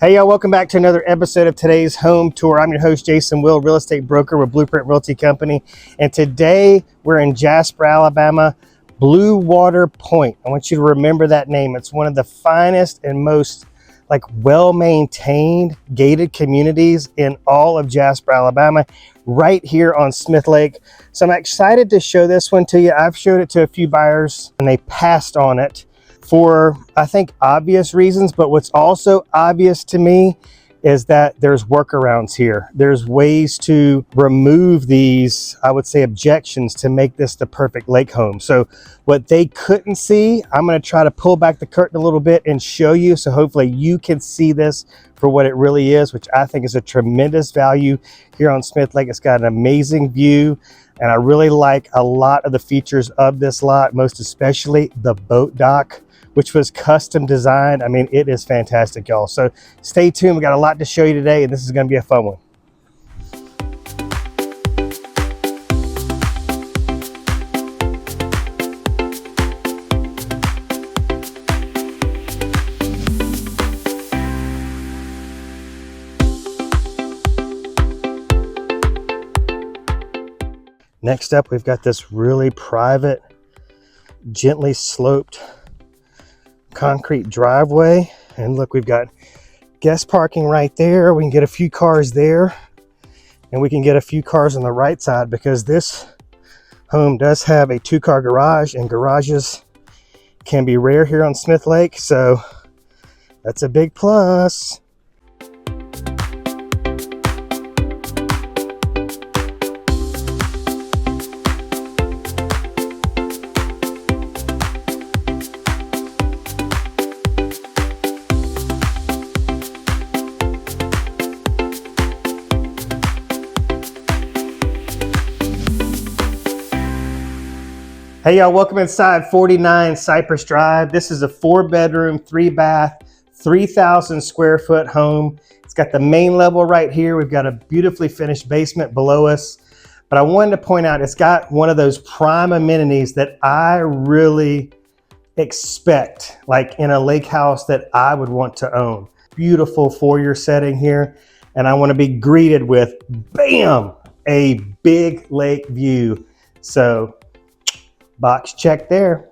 Hey y'all, welcome back to another episode of today's home tour. I'm your host, Jason Will, real estate broker with Blueprint Realty Company. And today we're in Jasper, Alabama, Blue Water Pointe. I want you to remember that name. It's one of the finest and most well-maintained gated communities in all of Jasper, Alabama, right here on Smith Lake. So I'm excited to show this one to you. I've showed it to a few buyers and they passed on it for, I think, obvious reasons. But what's also obvious to me is that there's workarounds here. There's ways to remove these, I would say, objections to make this the perfect lake home. So what they couldn't see, I'm going to try to pull back the curtain a little bit and show you. So hopefully you can see this for what it really is, which I think is a tremendous value here on Smith Lake. It's got an amazing view. And I really like a lot of the features of this lot, most especially the boat dock, which was custom designed. I mean, it is fantastic, y'all. So stay tuned. We got a lot to show you today, and this is going to be a fun one. Next up, we've got this really private, gently sloped concrete driveway. And look, we've got guest parking right there. We can get a few cars there, and we can get a few cars on the right side because this home does have a 2-car garage, and garages can be rare here on Smith Lake. So that's a big plus. Hey y'all, welcome inside 49 Cypress Drive. This is a 4-bedroom, 3-bath, 3,000 square foot home. It's got the main level right here. We've got a beautifully finished basement below us. But I wanted to point out, it's got one of those prime amenities that I really expect, like in a lake house that I would want to own. Beautiful foyer setting here. And I want to be greeted with, bam, a big lake view. So box check there.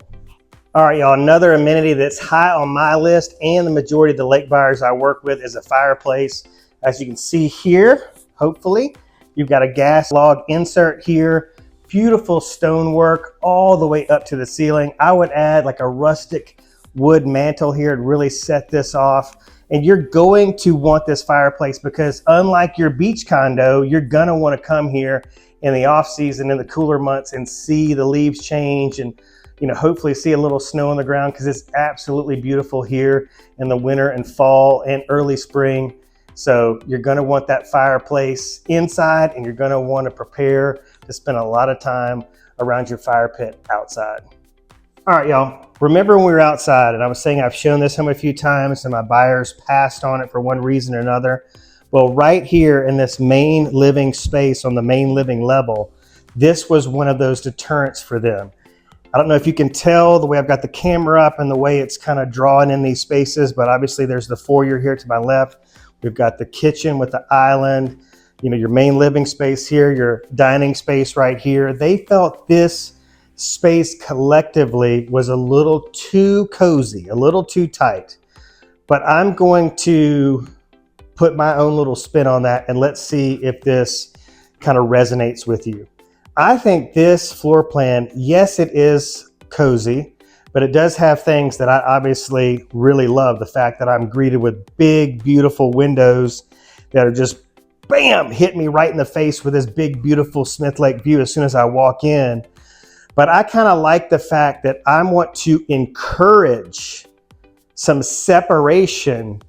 All right, y'all, another amenity that's high on my list and the majority of the lake buyers I work with is a fireplace. As you can see here, hopefully, you've got a gas log insert here, beautiful stonework all the way up to the ceiling. I would add like a rustic wood mantle here to really set this off. And you're going to want this fireplace because unlike your beach condo, you're gonna wanna come here in the off season, in the cooler months, and see the leaves change and, you know, hopefully see a little snow on the ground, because it's absolutely beautiful here in the winter and fall and early spring. So you're going to want that fireplace inside, and you're going to want to prepare to spend a lot of time around your fire pit outside. All right, y'all, remember when we were outside and I was saying I've shown this home a few times and my buyers passed on it for one reason or another? Well, right here in this main living space on the main living level, this was one of those deterrents for them. I don't know if you can tell the way I've got the camera up and the way it's kind of drawing in these spaces, but obviously there's the foyer here to my left. We've got the kitchen with the island, you know, your main living space here, your dining space right here. They felt this space collectively was a little too cozy, a little too tight. But I'm going to put my own little spin on that, and let's see if this kind of resonates with you. I think this floor plan, yes, it is cozy, but it does have things that I obviously really love. The fact that I'm greeted with big, beautiful windows that are just, bam, hit me right in the face with this big, beautiful Smith Lake view as soon as I walk in. But I kind of like the fact that I want to encourage some separation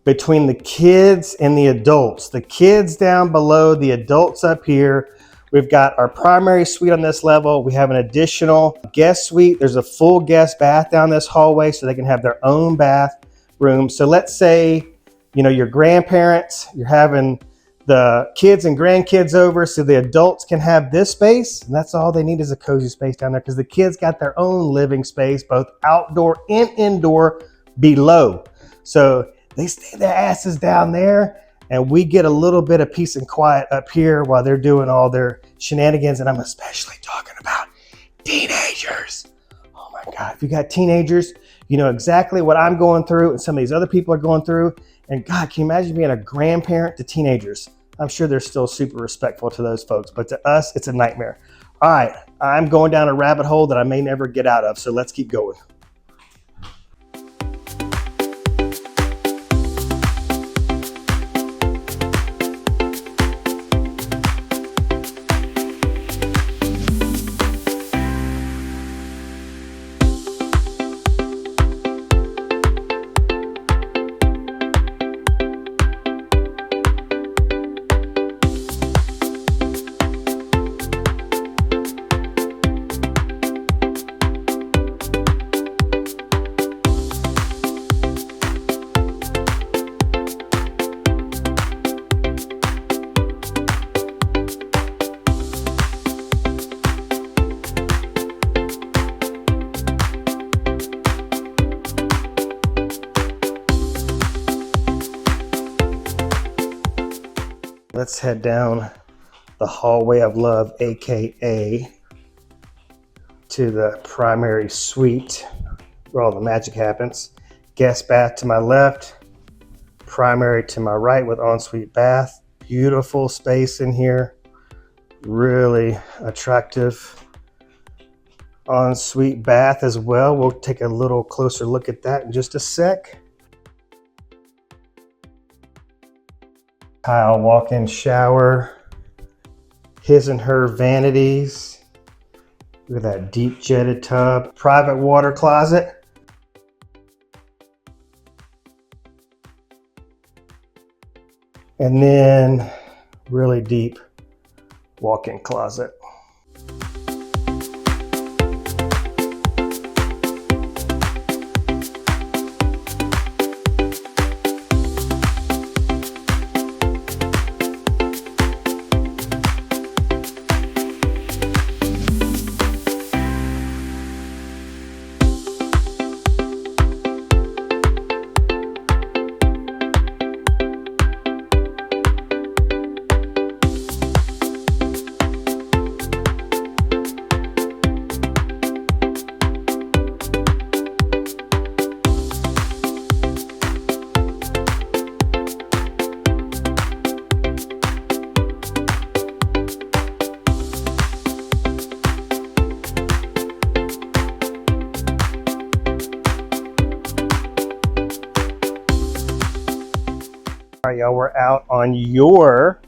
between the kids and the adults. The kids down below, the adults up here. We've got our primary suite on this level. We have an additional guest suite. There's a full guest bath down this hallway so they can have their own bathroom. So let's say, you know, your grandparents, you're having the kids and grandkids over so the adults can have this space. And that's all they need is a cozy space down there, because the kids got their own living space, both outdoor and indoor below. So They stay their asses down there, and we get a little bit of peace and quiet up here while they're doing all their shenanigans. And I'm especially talking about teenagers. Oh my God, if you got teenagers, you know exactly what I'm going through and some of these other people are going through. And God, can you imagine being a grandparent to teenagers? I'm sure they're still super respectful to those folks, but to us, it's a nightmare. All right, I'm going down a rabbit hole that I may never get out of, so let's keep going. Let's head down the hallway of love, AKA to the primary suite where all the magic happens. Guest bath to my left, primary to my right with ensuite bath. Beautiful space in here. Really attractive ensuite bath as well. We'll take a little closer look at that in just a sec. Tile walk-in shower, his and her vanities. Look at that deep jetted tub, private water closet. And then really deep walk-in closet. All right, y'all, we're out on your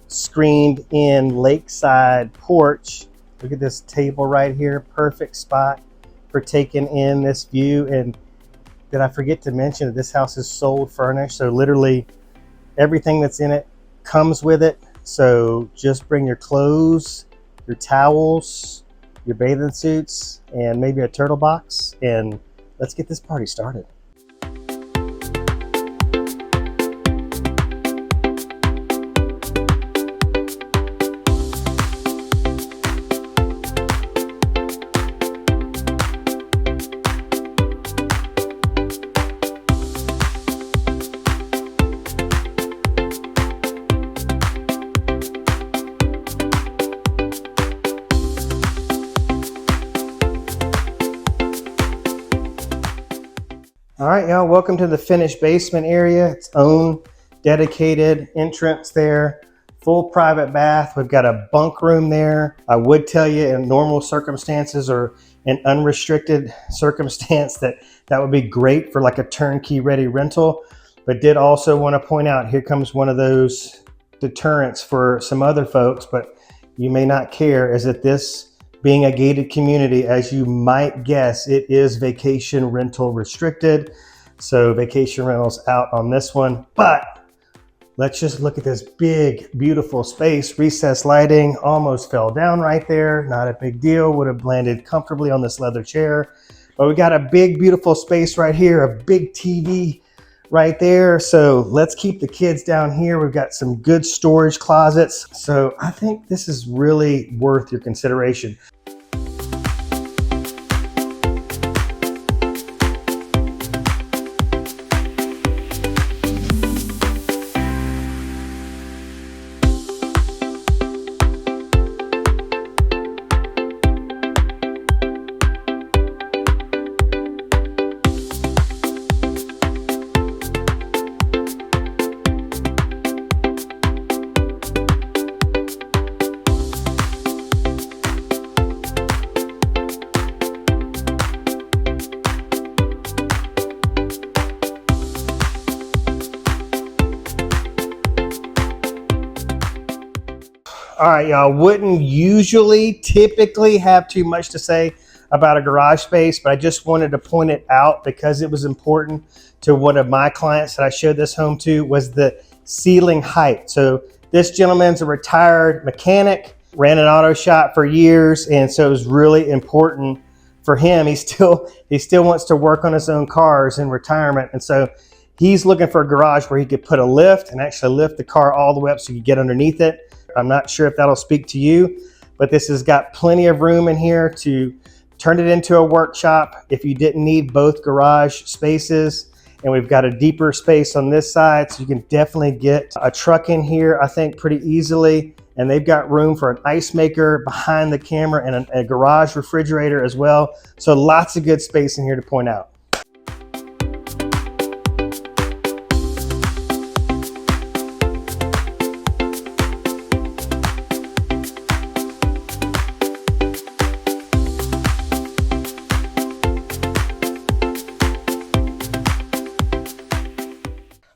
screened in lakeside porch. Look at this table right here. Perfect spot for taking in this view. And did I forget to mention that this house is sold furnished? So literally everything that's in it comes with it. So just bring your clothes, your towels, your bathing suits, and maybe a turtle box. And let's get this party started. All right, y'all, welcome to the finished basement area. Its own dedicated entrance there. Full private bath. We've got a bunk room there. I would tell you in normal circumstances or an unrestricted circumstance that would be great for like a turnkey ready rental. But did also want to point out, here comes one of those deterrents for some other folks, but you may not care, is that this being a gated community, as you might guess, it is vacation rental restricted. So vacation rentals out on this one. But let's just look at this big, beautiful space. Recessed lighting, almost fell down right there. Not a big deal, would have landed comfortably on this leather chair. But we got a big, beautiful space right here, a big TV right there. So let's keep the kids down here. We've got some good storage closets. So I think this is really worth your consideration. All right, y'all, wouldn't typically have too much to say about a garage space, but I just wanted to point it out because it was important to one of my clients that I showed this home to, was the ceiling height. So this gentleman's a retired mechanic, ran an auto shop for years, and so it was really important for him. He still wants to work on his own cars in retirement, and so he's looking for a garage where he could put a lift and actually lift the car all the way up so you could get underneath it. I'm not sure if that'll speak to you, but this has got plenty of room in here to turn it into a workshop if you didn't need both garage spaces. And we've got a deeper space on this side, so you can definitely get a truck in here, I think, pretty easily. And they've got room for an ice maker behind the camera and a garage refrigerator as well. So lots of good space in here to point out.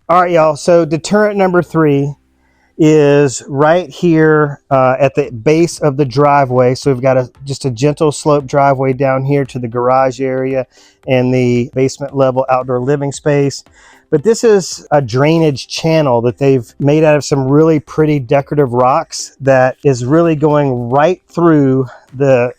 All right, y'all, so deterrent number 3 is right here at the base of the driveway. So we've got just a gentle slope driveway down here to the garage area and the basement level outdoor living space. But this is a drainage channel that they've made out of some really pretty decorative rocks that is really going right through the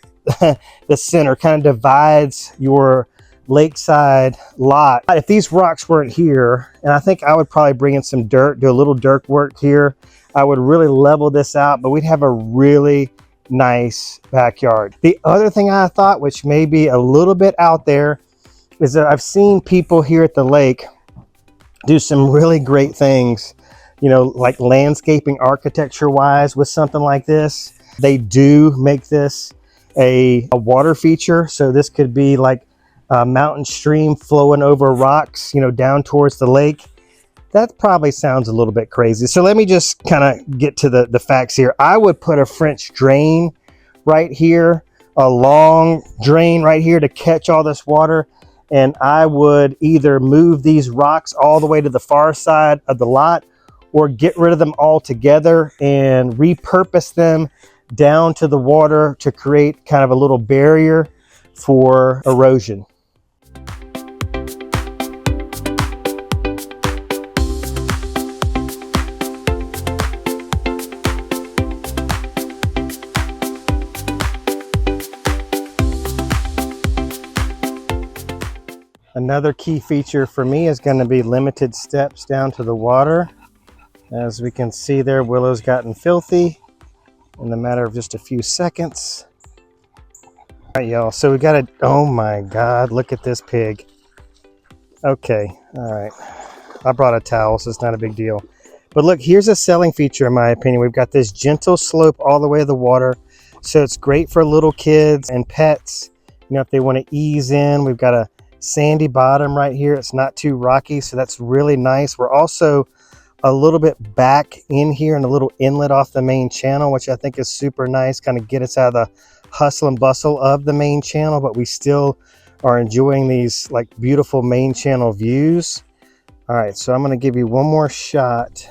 the center, kind of divides your lakeside lot. If these rocks weren't here, and I think I would probably bring in some dirt, do a little dirt work here, I would really level this out, but we'd have a really nice backyard. The other thing I thought, which may be a little bit out there, is that I've seen people here at the lake do some really great things, you know, like landscaping architecture wise with something like this. They do make this a water feature. So this could be like a mountain stream flowing over rocks, you know, down towards the lake. That probably sounds a little bit crazy. So let me just kind of get to the facts here. I would put a French drain right here, a long drain right here to catch all this water. And I would either move these rocks all the way to the far side of the lot or get rid of them all together and repurpose them down to the water to create kind of a little barrier for erosion. Another key feature for me is going to be limited steps down to the water. As we can see there, Willow's gotten filthy in the matter of just a few seconds. All right, y'all, so we got oh my God, look at this pig. Okay, all right. I brought a towel, so it's not a big deal. But look, here's a selling feature in my opinion. We've got this gentle slope all the way to the water. So it's great for little kids and pets. You know, if they want to ease in, we've got a sandy bottom right here. It's not too rocky, so that's really nice. We're also a little bit back in here and a little inlet off the main channel, which I think is super nice, kind of get us out of the hustle and bustle of the main channel, but we still are enjoying these like beautiful main channel views. All right, so I'm going to give you one more shot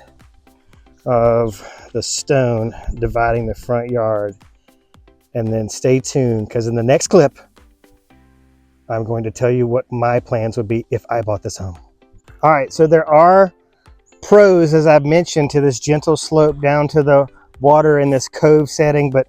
of the stone dividing the front yard, and then stay tuned because in the next clip I'm going to tell you what my plans would be if I bought this home. All right, so there are pros, as I've mentioned, to this gentle slope down to the water in this cove setting, but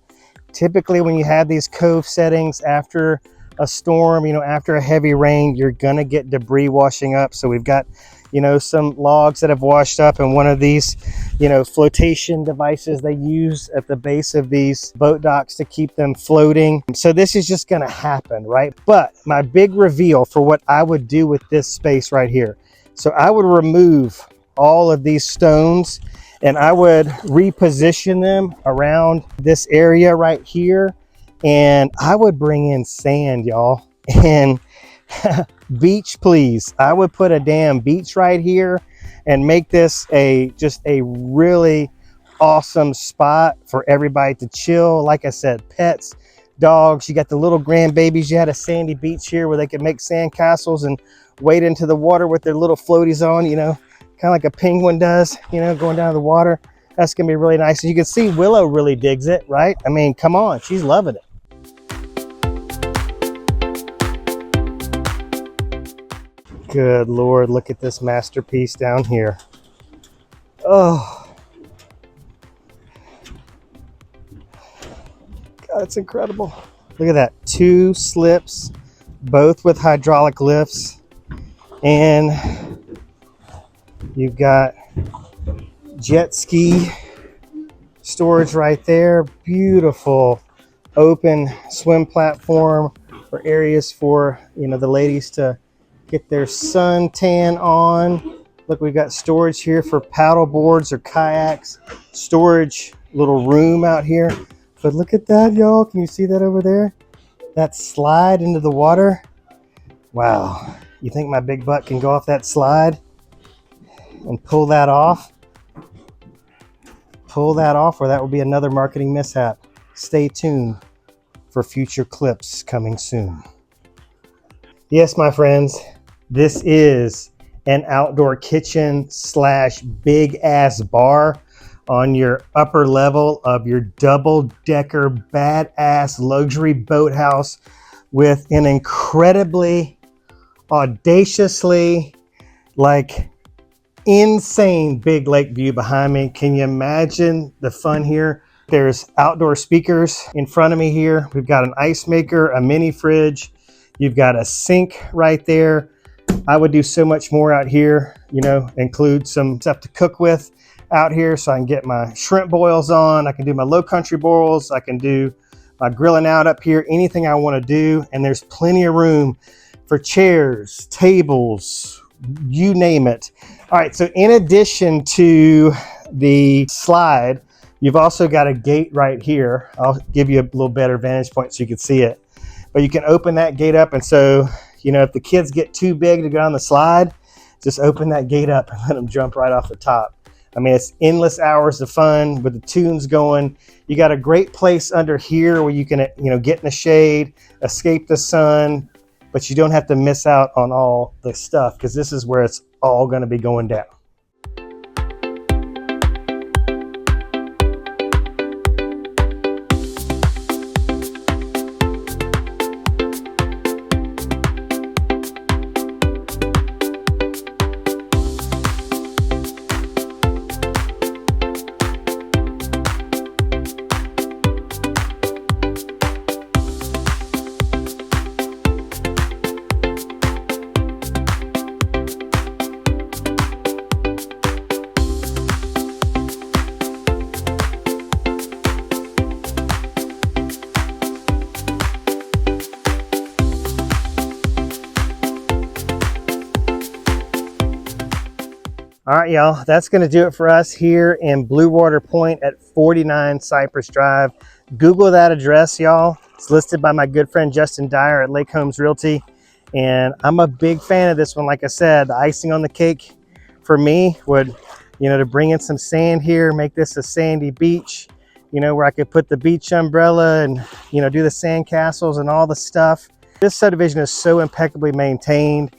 typically when you have these cove settings after a storm, you know, after a heavy rain, you're gonna get debris washing up. So we've got, you know, some logs that have washed up, and one of these, you know, flotation devices they use at the base of these boat docks to keep them floating. So this is just gonna happen, right? But my big reveal for what I would do with this space right here. So I would remove all of these stones and I would reposition them around this area right here. And I would bring in sand, y'all, and beach, please. I would put a damn beach right here and make this just a really awesome spot for everybody to chill. Like I said, pets, dogs, you got the little grandbabies. You had a sandy beach here where they could make sand castles and wade into the water with their little floaties on, you know, kind of like a penguin does, you know, going down to the water. That's gonna be really nice. As you can see, Willow really digs it, right? I mean, come on, she's loving it. Good Lord, look at this masterpiece down here. Oh, God, it's incredible. Look at that, 2 slips, both with hydraulic lifts. And you've got jet ski storage right there. Beautiful open swim platform or areas for, you know, the ladies to get their suntan on. Look, we've got storage here for paddle boards or kayaks. Storage little room out here. But look at that, y'all. Can you see that over there? That slide into the water. Wow. You think my big butt can go off that slide and pull that off? Pull that off, or that will be another marketing mishap. Stay tuned for future clips coming soon. Yes, my friends, this is an outdoor kitchen slash big ass bar on your upper level of your double-decker badass luxury boathouse with an incredibly, audaciously, like insane big lake view behind me. Can you imagine the fun here? There's outdoor speakers in front of me here. We've got an ice maker, a mini fridge. You've got a sink right there. I would do so much more out here, you know, include some stuff to cook with out here so I can get my shrimp boils on. I can do my low country boils. I can do my grilling out up here, anything I want to do. And there's plenty of room for chairs, tables, you name it. All right, so in addition to the slide, you've also got a gate right here. I'll give you a little better vantage point so you can see it. But you can open that gate up, and so, you know, if the kids get too big to go on the slide, just open that gate up and let them jump right off the top. I mean, it's endless hours of fun with the tunes going. You got a great place under here where you can, you know, get in the shade, escape the sun, but you don't have to miss out on all the stuff because this is where it's all going to be going down. All right, y'all, that's going to do it for us here in Blue Water Point at 49 Cypress Drive. Google that address, y'all. It's listed by my good friend Justin Dyer at Lake Homes Realty. And I'm a big fan of this one. Like I said, the icing on the cake for me would, you know, to bring in some sand here, make this a sandy beach, you know, where I could put the beach umbrella and, you know, do the sand castles and all the stuff. This subdivision is so impeccably maintained.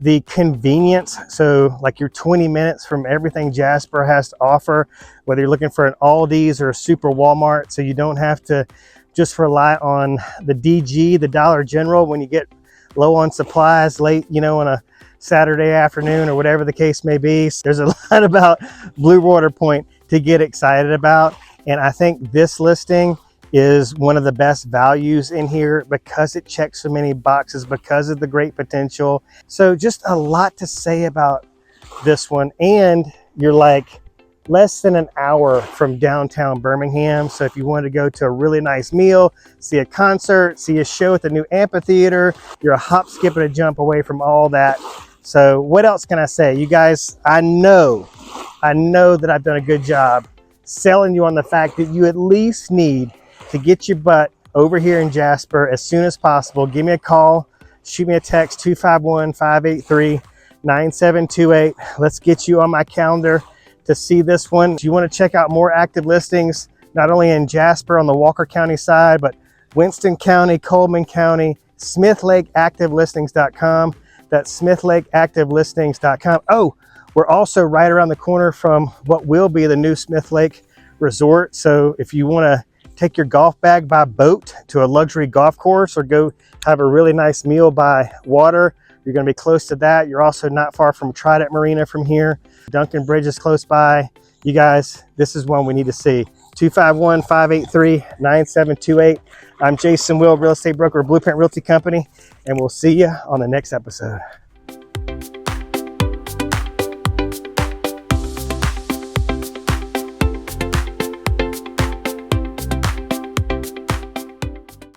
The convenience, so like you're 20 minutes from everything Jasper has to offer, whether you're looking for an Aldi's or a super Walmart, so you don't have to just rely on the DG, the Dollar General, when you get low on supplies late, you know, on a Saturday afternoon or whatever the case may be. So there's a lot about Blue Water Point to get excited about. And I think this listing is one of the best values in here because it checks so many boxes, because of the great potential. So just a lot to say about this one. And you're like less than an hour from downtown Birmingham. So if you wanted to go to a really nice meal, see a concert, see a show at the new amphitheater, you're a hop, skip, and a jump away from all that. So what else can I say? You guys, I know that I've done a good job selling you on the fact that you at least need to get your butt over here in Jasper as soon as possible. Give me a call, shoot me a text, 251-583-9728. Let's get you on my calendar to see this one. If you want to check out more active listings, not only in Jasper on the Walker County side, but Winston County, Coleman County, SmithLakeActiveListings.com. That's SmithLakeActiveListings.com. Oh, We're also right around the corner from what will be the new Smith Lake Resort. So if you want to take your golf bag by boat to a luxury golf course or go have a really nice meal by water, you're going to be close to that. You're also not far from Trident Marina from here. Duncan Bridge is close by. You guys, this is one we need to see. 251-583-9728. I'm Jason Will, real estate broker, Blueprint Realty Company, and we'll see you on the next episode.